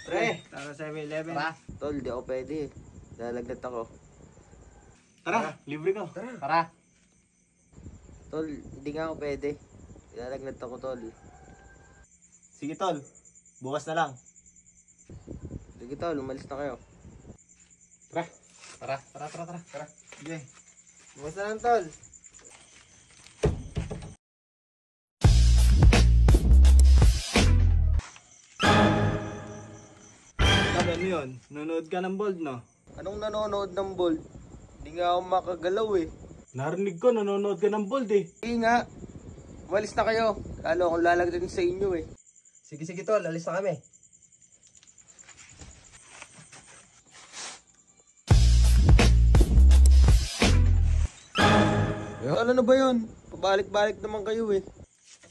Pre, tara 7-Eleven. Tara. Tol, di ako pwede. Lalagnat ako. Tara, libre ko. Tara. Tol, hindi nga ako pwede. Lalagnat ako, tol. Sige tol, bukas na lang. Sige, tol, umalis na kayo. Tara. Tara. Sige. Bukas na lang, tol. Tol, ano yun? Nunood ka ng Bold, no? Anong nanonood ng Bold? Hindi nga ako makagalaw eh. Narinig ko, nanonood ka ng Bold eh. Hindi nga. Umalis na kayo. Lalo akong lalagdan sa inyo eh. Sige tol, alis na kami. Tol, ano ba yun? Pabalik-balik naman kayo eh.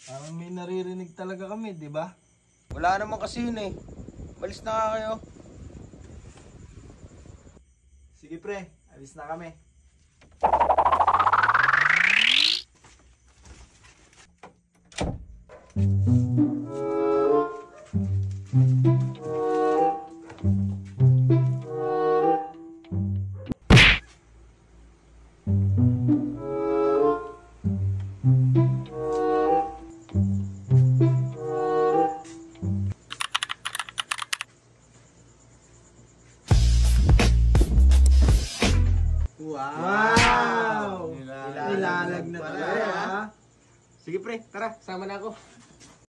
Parang may naririnig talaga kami, di ba? Wala naman kasi yun eh. Umalis na nga kayo. Sige pre, alis na kami. Wow! Nilalag na talaga. Sige pre, tara, sama na ako.